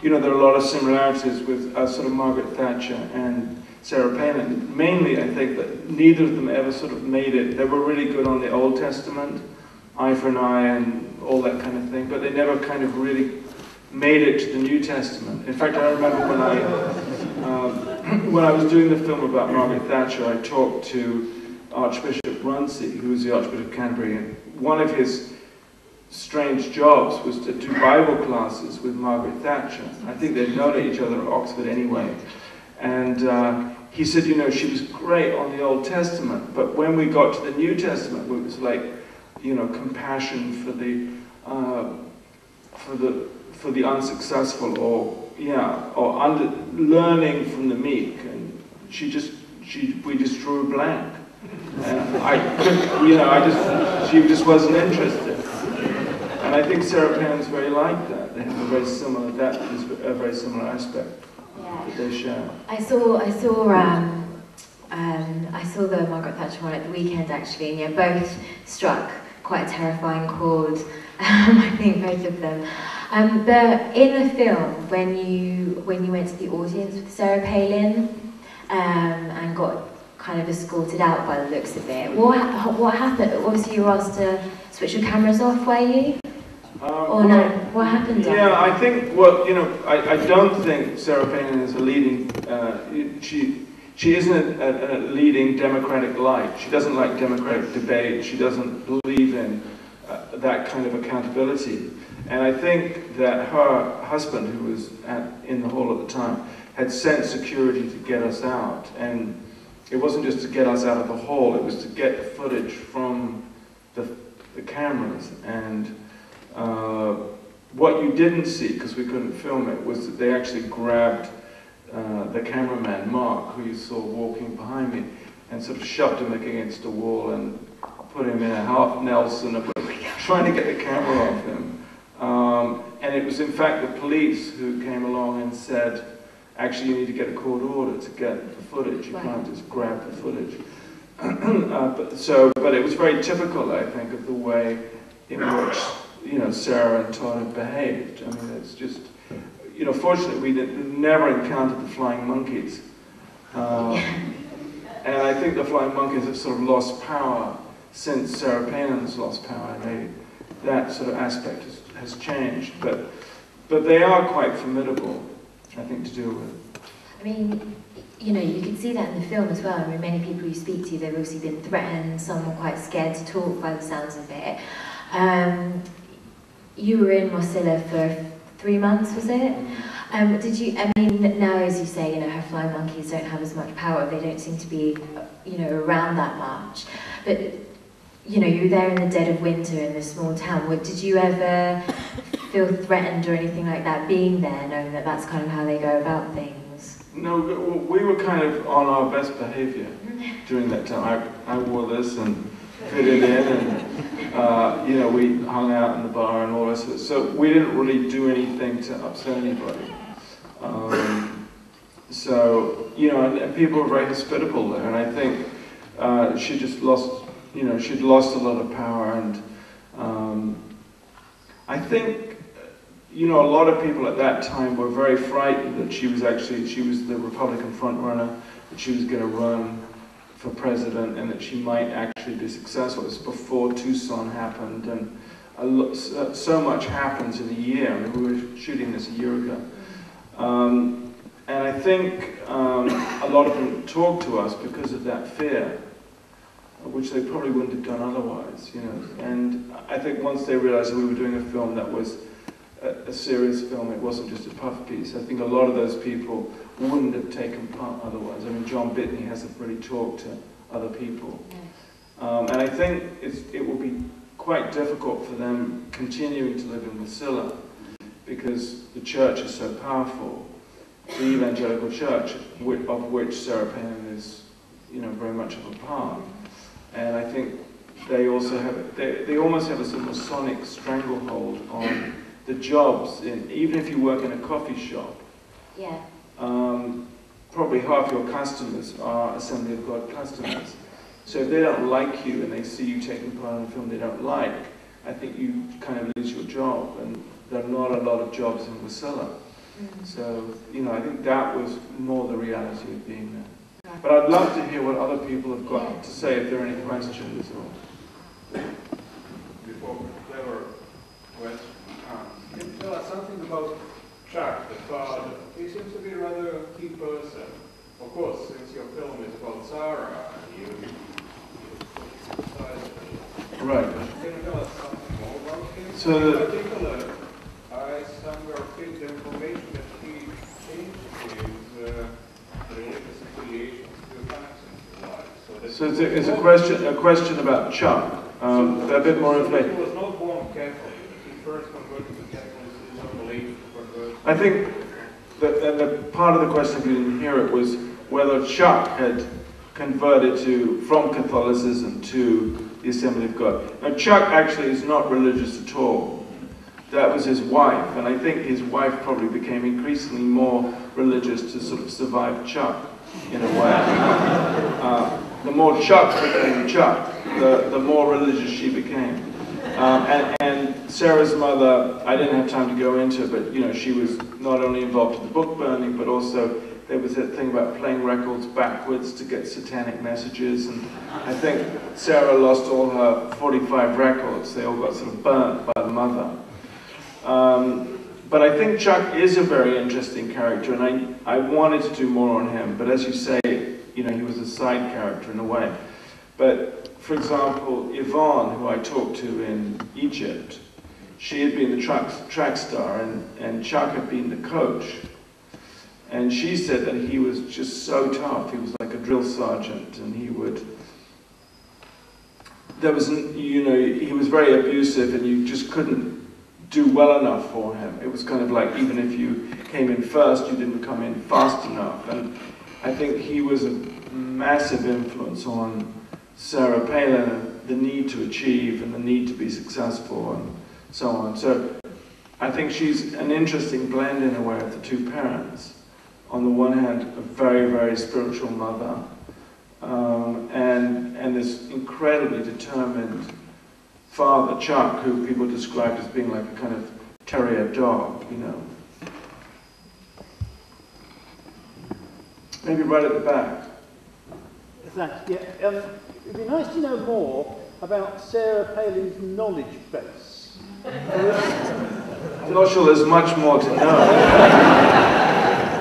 You know, there are a lot of similarities with sort of Margaret Thatcher and Sarah Palin. Mainly, I think that neither of them ever sort of made it. They were really good on the Old Testament, eye for an eye and all that kind of thing, but they never kind of really made it to the New Testament. In fact, I remember when I was doing the film about Margaret Thatcher, I talked to Archbishop Runcie, who was the Archbishop of Canterbury, and one of his strange jobs was to do Bible classes with Margaret Thatcher. I think they'd known each other at Oxford anyway. And he said, you know, she was great on the Old Testament, but when we got to the New Testament, it was like, you know, compassion for the unsuccessful, or learning from the meek, and we just drew a blank, and I couldn't, you know, she just wasn't interested. And I think Sarah Palin's very like that. They have a very similar, that is a very similar aspect that they share. I saw the Margaret Thatcher one at the weekend actually, and yeah, both struck quite a terrifying chord. I think both of them. But in the film, when you went to the audience with Sarah Palin and got kind of escorted out by the looks of it, what happened? Obviously, you were asked to switch your cameras off, were you? Or no? What happened? Yeah, I think. Well, you know, I don't think Sarah Palin is a leading. She isn't a leading democratic light. She doesn't like democratic debate. She doesn't believe in that kind of accountability. And I think that her husband, who was in the hall at the time, had sent security to get us out. And it wasn't just to get us out of the hall, it was to get the footage from the cameras. And what you didn't see, because we couldn't film it, was that they actually grabbed the cameraman, Mark, who you saw walking behind me, and sort of shoved him against a wall and put him in a half Nelson, trying to get the camera off him. And it was in fact the police who came along and said, actually you need to get a court order to get the footage, you can't just grab the footage. But it was very typical, I think, of the way in which, you know, Sarah and Todd have behaved. I mean, it's just, you know, fortunately we never encountered the flying monkeys. And I think the flying monkeys have sort of lost power since Sarah Palin's lost power. That sort of aspect has changed, but they are quite formidable, I think, to deal with. I mean, you know, you can see that in the film as well. I mean, many people you speak to, they've obviously been threatened, some were quite scared to talk by the sounds of it. You were in Wasilla for 3 months, was it? Did you, I mean, now as you say, you know, her flying monkeys don't have as much power, they don't seem to be, you know, around that much. But, you know, you were there in the dead of winter in this small town. Did you ever feel threatened or anything like that, being there, knowing that that's kind of how they go about things? No, we were kind of on our best behavior during that time. I wore this and fitted in, and you know, we hung out in the bar and all this. So we didn't really do anything to upset anybody. So, you know, and people were very hospitable there, and I think she just lost, you know, she'd lost a lot of power, and I think, you know, a lot of people at that time were very frightened that she was the Republican front runner, that she was going to run for president, and that she might actually be successful. It was before Tucson happened, and so much happens in a year. I mean, we were shooting this a year ago. And I think a lot of them talked to us because of that fear, which they probably wouldn't have done otherwise, you know. And I think once they realized that we were doing a film that was a serious film, it wasn't just a puff piece, I think a lot of those people wouldn't have taken part otherwise. I mean, John Bitney hasn't really talked to other people. And I think it will be quite difficult for them continuing to live in Wasilla, because the church is so powerful, the evangelical church, of which Sarah Palin is, you know, very much of a part. And I think they also have, they almost have a sort of Masonic stranglehold on the jobs, even if you work in a coffee shop. Probably half your customers are Assembly of God customers. So if they don't like you and they see you taking part in a film they don't like, I think you kind of lose your job, and there are not a lot of jobs in Wasilla. So, you know, I think that was more the reality of being there. But I'd love to hear what other people have got to say, if there are any questions. Or before clever question, can you tell us something about Chuck, the father? He seems to be a rather key person. Of course, since your film is about Sarah, you right. Can you tell us something more about him? So in particular, I somewhere picked the information that he changed his religious affiliations few times in his life. So it's a question about Chuck. A bit more information. He was not born Catholic. He first converted to Catholicism, later converted. I think that the part of the question, if you didn't hear it, was whether Chuck had converted from Catholicism to the Assembly of God. Now, Chuck actually is not religious at all. That was his wife, and I think his wife probably became increasingly more religious to sort of survive Chuck, in a way. The more Chuck became Chuck, the more religious she became. And Sarah's mother, I didn't have time to go into, but you know, she was not only involved in the book burning, but also there was that thing about playing records backwards to get satanic messages, and I think Sarah lost all her 45 records. They all got sort of burnt by the mother. But I think Chuck is a very interesting character, and I wanted to do more on him, but as you say, you know, he was a side character in a way. But, for example, Yvonne, who I talked to in Egypt, she had been the track star, and Chuck had been the coach. And she said that he was just so tough. He was like a drill sergeant, and he was very abusive, and you just couldn't do well enough for him. It was kind of like, even if you came in first, you didn't come in fast enough. And I think he was a massive influence on Sarah Palin, and the need to achieve and the need to be successful and so on. So I think she's an interesting blend in a way of the two parents. On the one hand, a very, very spiritual mother, and this incredibly determined father, Chuck, who people described as being like a kind of terrier dog, you know. Maybe right at the back. Thanks. Yeah, it'd be nice to know more about Sarah Palin's knowledge base. I'm not sure there's much more to know.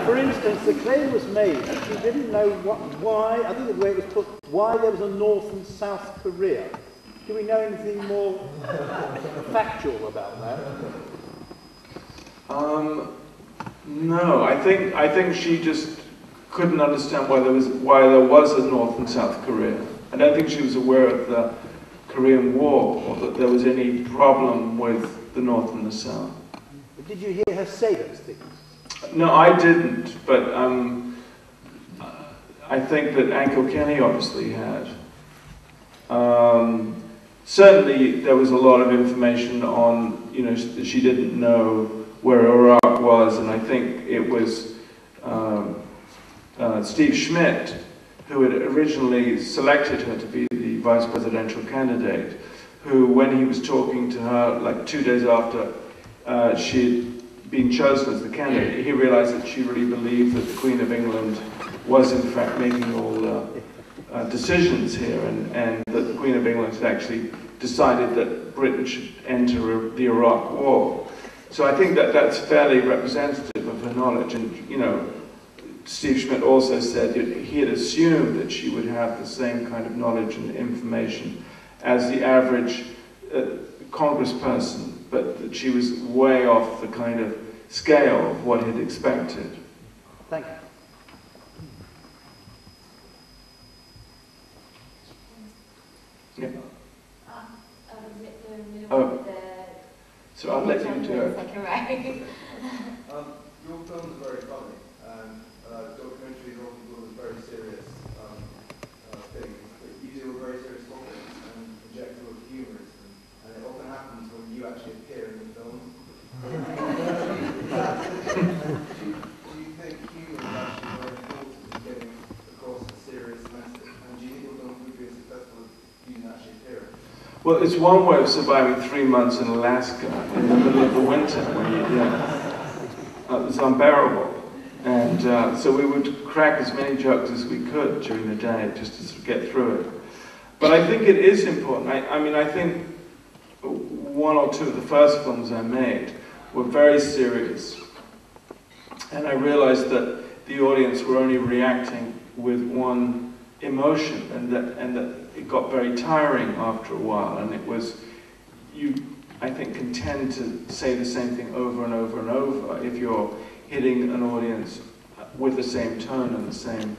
For instance, the claim was made that she didn't know why, I think the way it was put, why there was a North and South Korea. Do we know anything more factual about that? No, I think she just couldn't understand why there was a North and South Korea. I don't think she was aware of the Korean War, or that there was any problem with the North and the South. But did you hear her say those things? No, I didn't, but I think that Uncle Kenny obviously had. Certainly there was a lot of information on, you know, that she didn't know where Iraq was, and I think it was Steve Schmidt who had originally selected her to be the vice presidential candidate, who, when he was talking to her, like 2 days after she'd been chosen as the candidate, he realized that she really believed that the Queen of England was in fact making all the decisions here, and that the Queen of England had actually decided that Britain should enter the Iraq War. So I think that that's fairly representative of her knowledge. And, you know, Steve Schmidt also said that he had assumed that she would have the same kind of knowledge and information as the average congressperson, but that she was way off the kind of scale of what he'd expected. Thank you. Yeah. Oh, so I'll let you do it. Your films are very funny, and documentaries often deal with very serious things, but you deal with very serious topics and inject a lot of humour into them, and it often happens when you actually appear in the film. Do you think humour is actually very important in getting across a serious message, and do you think your film would be a successful Well, it's one way of surviving 3 months in Alaska in the middle of the winter when it's unbearable. And so we would crack as many jokes as we could during the day just to sort of get through it. But I think it is important. I mean, I think one or two of the first films I made were very serious. And I realized that the audience were only reacting with one emotion, and that it got very tiring after a while, and it was, I think, can tend to say the same thing over and over and over if you're hitting an audience with the same tone and the same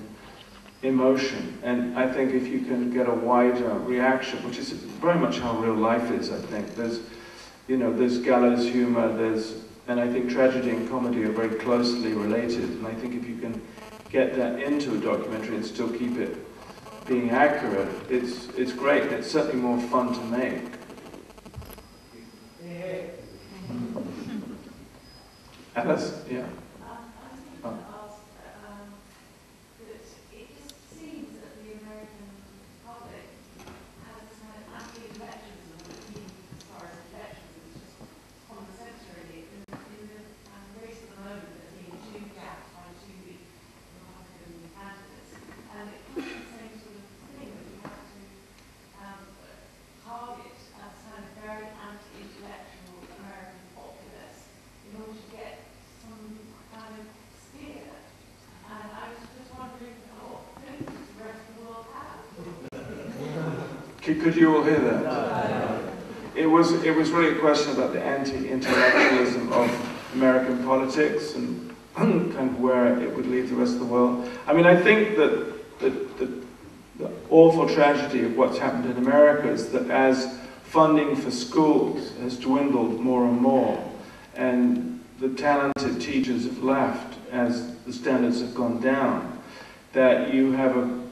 emotion. And I think if you can get a wider reaction, which is very much how real life is, I think, there's gallows humor, and I think tragedy and comedy are very closely related, and I think if you can get that into a documentary and still keep it being accurate, it's great. It's certainly more fun to make. Alice, yeah. Could you all hear that? It was really a question about the anti-intellectualism of American politics and kind of where it would leave the rest of the world. I mean, I think that the awful tragedy of what's happened in America is that as funding for schools has dwindled more and more, and the talented teachers have left as the standards have gone down, that you have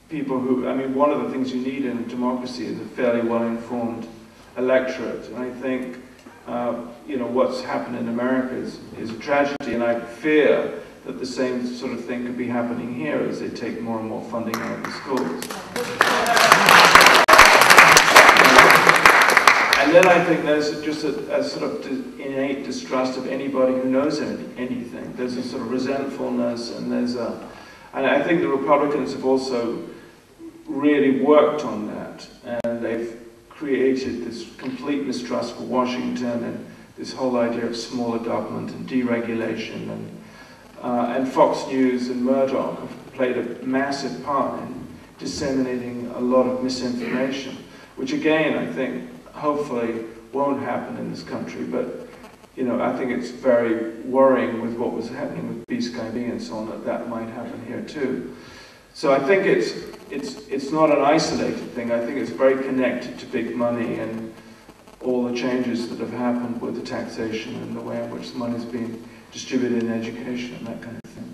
people who, I mean, one of the things you need in a democracy is a fairly well-informed electorate. And I think, what's happened in America is a tragedy, and I fear that the same sort of thing could be happening here as they take more and more funding out of the schools. And then I think there's just a sort of innate distrust of anybody who knows anything. There's a sort of resentfulness, and and I think the Republicans have also really worked on that, and they've created this complete mistrust for Washington and this whole idea of smaller government and deregulation, and Fox News and Murdoch have played a massive part in disseminating a lot of misinformation, which again I think hopefully won't happen in this country, but I think it's very worrying with what was happening with B-Sky-B and so on, that might happen here too. So I think it's not an isolated thing. I think it's very connected to big money and all the changes that have happened with the taxation and the way in which the money's been distributed in education and that kind of thing.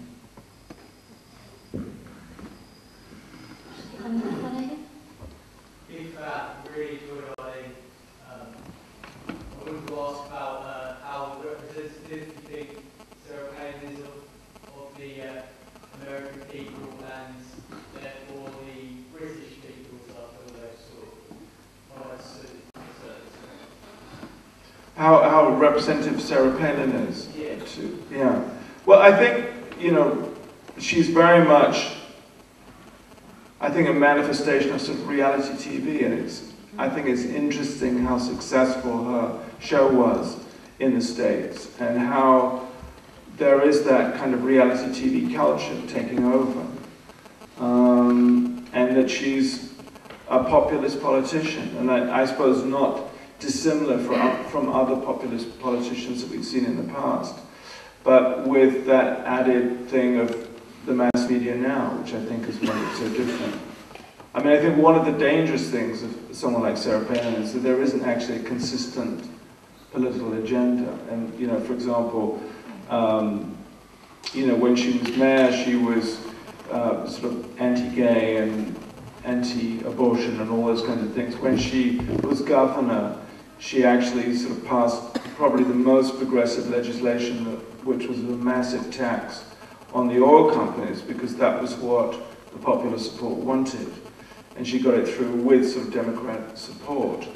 If really good, I wanted to ask about how representative you think Sarah Palin is of the American people, and therefore the British people are sort of How representative Sarah Palin is. Yeah. Well, I think, she's very much, I think, a manifestation of sort of reality TV, and I think it's interesting how successful her show was in the States, and how there is that kind of reality TV culture taking over, and that she's a populist politician, and I suppose not dissimilar from other populist politicians that we've seen in the past, but with that added thing of the mass media now, which I think has made it so different. I mean, I think one of the dangerous things of someone like Sarah Palin is that there isn't actually a consistent political agenda. And, for example, when she was mayor, she was sort of anti-gay and anti-abortion and all those kinds of things. When she was governor, she actually sort of passed probably the most progressive legislation, which was a massive tax on the oil companies, because that was what the popular support wanted. And she got it through with sort of Democrat support.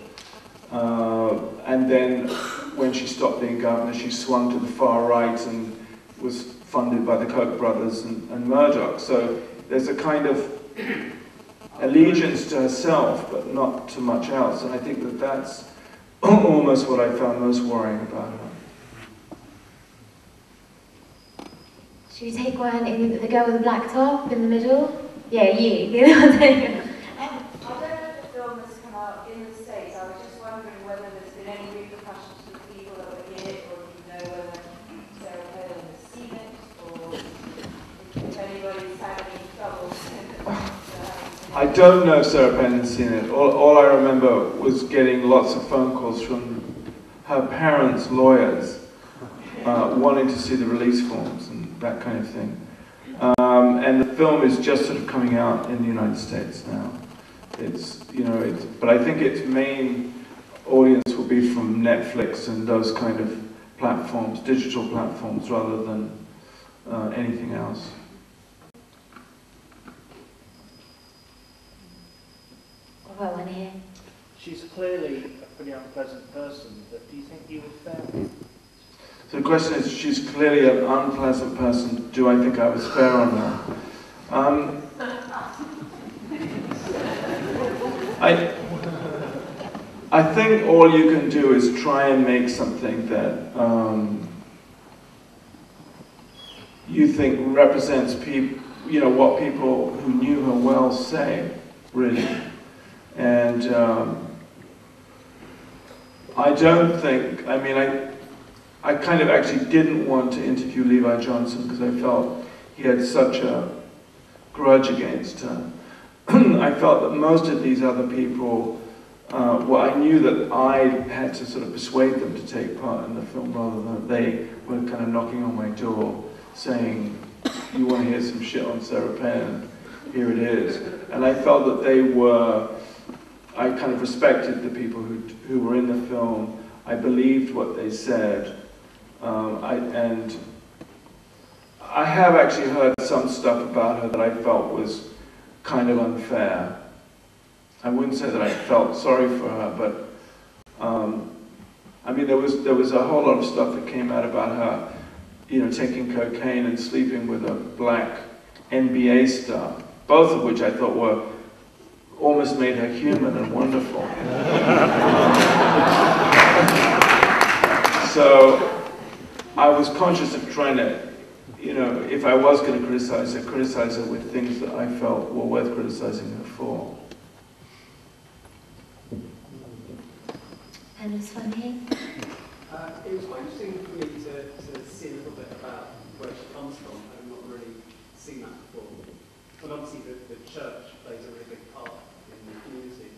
And then when she stopped being governor, she swung to the far right and was funded by the Koch brothers and Murdoch. So there's a kind of allegiance to herself, but not to much else. And I think that that's almost what I found most worrying about her. Should we take one in the girl with the black top in the middle? Yeah, you. The other one. I don't know if the film has come out in the States. I was just wondering whether there's been any repercussions for the people that were in it, or if you know whether Sarah Palin has seen it, or if anybody's had any trouble. I don't know if Sarah Palin has seen it. All I remember was getting lots of phone calls from her parents' lawyers wanting to see the release forms and that kind of thing. And the film is just sort of coming out in the United States now. But I think its main audience will be from Netflix and those kind of platforms, digital platforms, rather than anything else. Well, one here. She's clearly a pretty unpleasant person, but do you think you would fair? So the question is, she's clearly an unpleasant person. Do I think I was fair on her? I think all you can do is try and make something that you think represents people, what people who knew her well say, really. And I don't think, I kind of actually didn't want to interview Levi Johnson because I felt he had such a grudge against her. I felt that most of these other people, I knew that I had to sort of persuade them to take part in the film rather than they were kind of knocking on my door saying, you want to hear some shit on Sarah Palin, here it is. And I felt that I kind of respected the people who were in the film. I believed what they said. And I have actually heard some stuff about her that I felt was kind of unfair. I wouldn't say that I felt sorry for her, but there was a whole lot of stuff that came out about her, taking cocaine and sleeping with a black NBA star, both of which I thought were almost made her human and wonderful. So I was conscious of trying to, if I was going to criticize her with things that I felt were worth criticizing her for. And this one here. It was quite interesting for me to see a little bit about where she comes from. I've not really seen that before. But obviously the church plays a really big part in the community.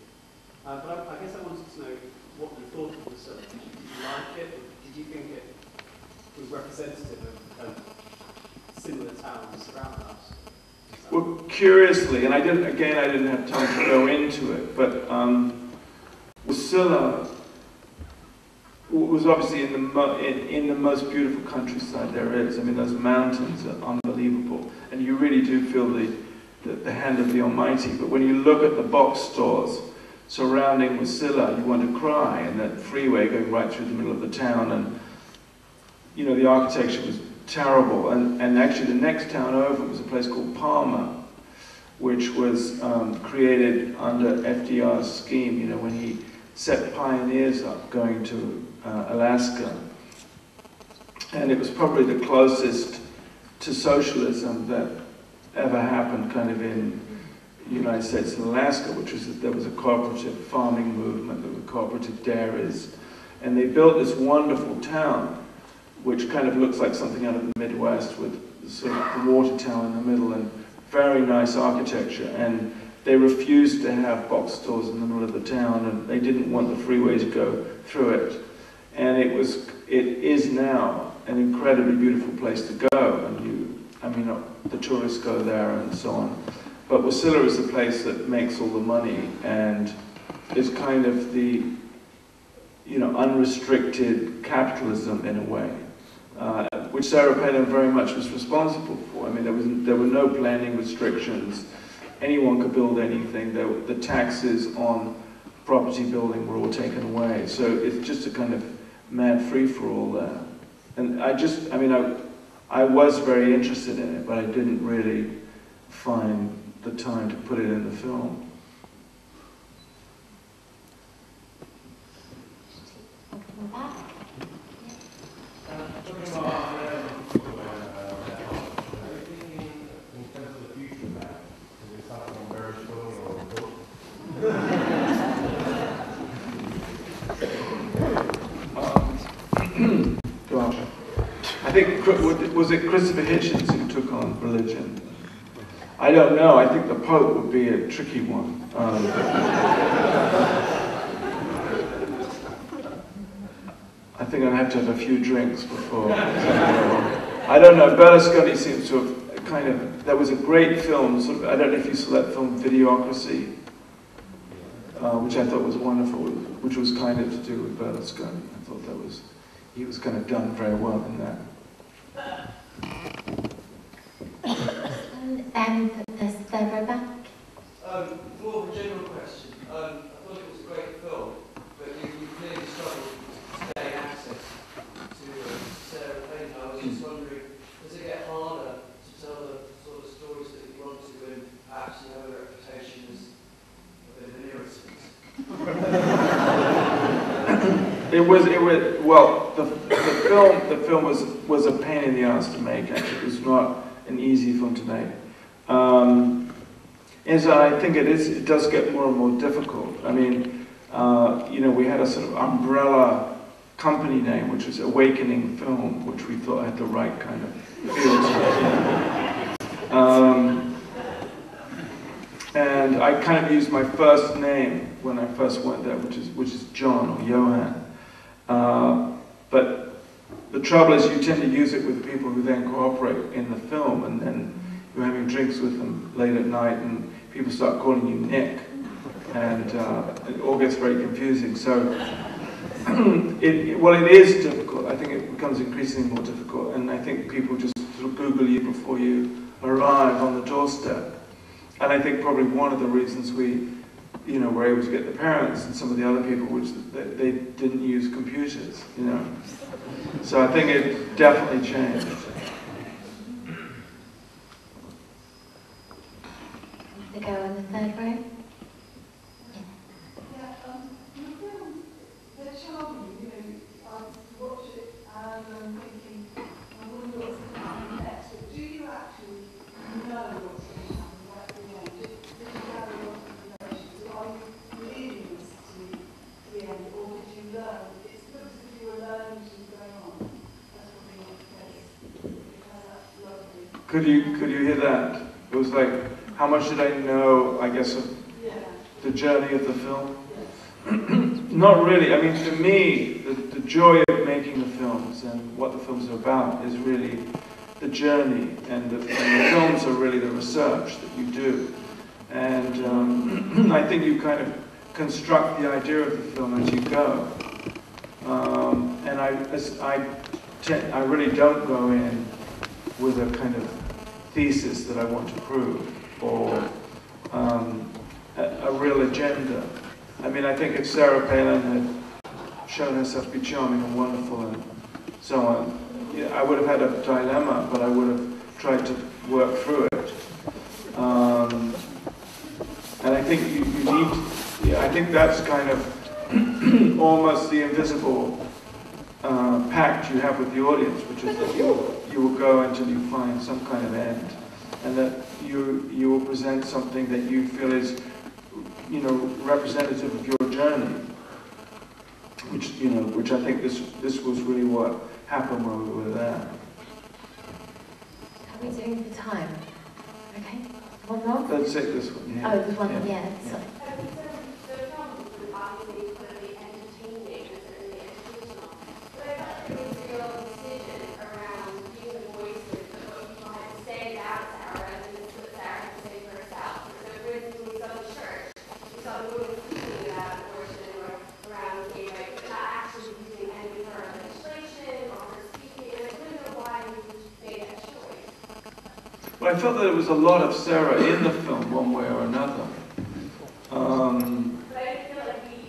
But I guess I wanted to know what you thought of the film. Did you like it? Or did you think it was representative of similar towns around us? Well, curiously, and I didn't have time to go into it, but Wasilla was obviously in the most beautiful countryside there is. Those mountains are unbelievable, and you really do feel the hand of the Almighty. But when you look at the box stores surrounding Wasilla, you want to cry, and that freeway going right through the middle of the town, and the architecture was terrible. And actually the next town over was a place called Palmer, which was created under FDR's scheme, when he set pioneers up going to Alaska. And it was probably the closest to socialism that ever happened kind of in the United States and Alaska, which was that there was a cooperative farming movement, there were cooperative dairies, and they built this wonderful town which kind of looks like something out of the Midwest with sort of the water tower in the middle and very nice architecture. And they refused to have box stores in the middle of the town, and they didn't want the freeway to go through it. And it is now an incredibly beautiful place to go, and the tourists go there and so on. But Wasilla is the place that makes all the money and is kind of the unrestricted capitalism in a way, which Sarah Palin very much was responsible for. There were no planning restrictions. Anyone could build anything. The taxes on property building were all taken away. So it's just a kind of mad free-for-all there. And I was very interested in it, but I didn't really find the time to put it in the film. Gosh, I think, was it Christopher Hitchens who took on religion? I don't know. I think the Pope would be a tricky one. I think I'd have to have a few drinks before. I don't know. Berlusconi seems to have kind of. There was a great film. Sort of, I don't know if you saw that film, Videocracy, which I thought was wonderful, which was kind of to do with Berlusconi. I thought he was kind of done very well in that. And there's Sarah back. More of a general question. I thought it was a great film, but you clearly struggled to gain access to Sarah Palin. I was just wondering, does it get harder to tell the sort of stories that you want to when perhaps you have a reputation as a bit of an irritant? Well, the film was a pain in the ass to make. Actually, it was not an easy film to make. And so I think it does get more and more difficult. I mean, we had a sort of umbrella company name, which was Awakening Film, which we thought had the right kind of feel to it. And I kind of used my first name when I first went there, which is John or Johan. But the trouble is you tend to use it with people who then cooperate in the film, and then you're having drinks with them late at night and people start calling you Nick, and it all gets very confusing. So, it is difficult. I think it becomes increasingly more difficult, and I think people just sort of Google you before you arrive on the doorstep. And I think probably one of the reasons we were able to get the parents and some of the other people, which they didn't use computers, So I think it definitely changed. To go in the third row. They're charming, I watch it and I'm thinking, I wonder what's going to happen next. But do you actually know what's going to happen at the end? Did you have a lot of information? So are you leading this to the end, or did you learn? It looks as if you were learning as you were going on. That's what we want to face. Because that's lovely. Could you hear that? It was like, how much did I know, I guess, of the journey of the film? Not really. I mean, to me, the joy of making the films and what the films are about is really the journey, and the films are really the research that you do. And I think you kind of construct the idea of the film as you go. And I really don't go in with a kind of thesis that I want to prove, or a real agenda. I mean, I think if Sarah Palin had shown herself to be charming and wonderful and so on, I would have had a dilemma, but I would have tried to work through it. And I think you need, I think that's kind of almost the invisible pact you have with the audience, which is that you will go until you find some kind of end, and that you will present something that you feel is, representative of your journey. Which I think this was really what happened when we were there. How are we doing for time? Okay, one more? Let's take this one. Yeah. Oh, there's one, yeah. So. Well, I felt that there was a lot of Sarah in the film, one way or another. But I feel like we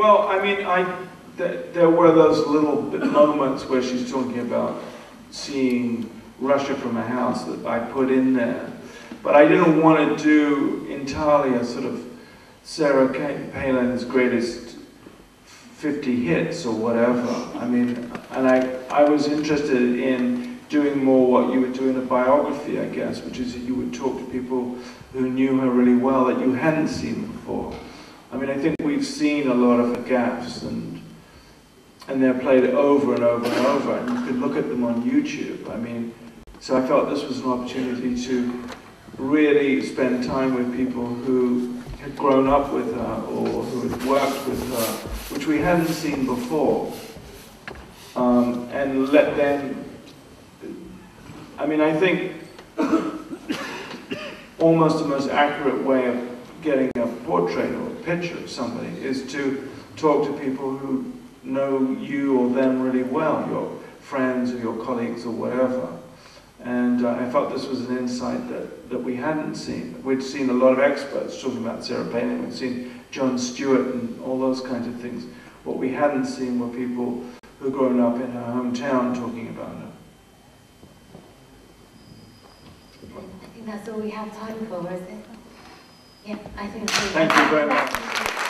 Well, I mean, there were those little moments where she's talking about seeing Russia from a house that I put in there. But I didn't want to do entirely a sort of Sarah Palin's greatest 50 hits or whatever. I mean, and I was interested in doing more what you would do in a biography, I guess, which is that you would talk to people who knew her really well that you hadn't seen before. I mean, I think we've seen a lot of her gaffes, and they're played over and over and over, and you could look at them on YouTube. I mean, so I felt this was an opportunity to really spend time with people who had grown up with her or who had worked with her, which we hadn't seen before, and let them, I mean, I think almost the most accurate way of getting a portrait or a picture of somebody is to talk to people who know you or them really well, your friends or your colleagues or whatever. And I felt this was an insight that we hadn't seen. We'd seen a lot of experts talking about Sarah Palin. We'd seen Jon Stewart and all those kinds of things. What we hadn't seen were people who'd grown up in her hometown talking about her. I think that's all we have time for, is it? Yeah, I think so. Thank you very much.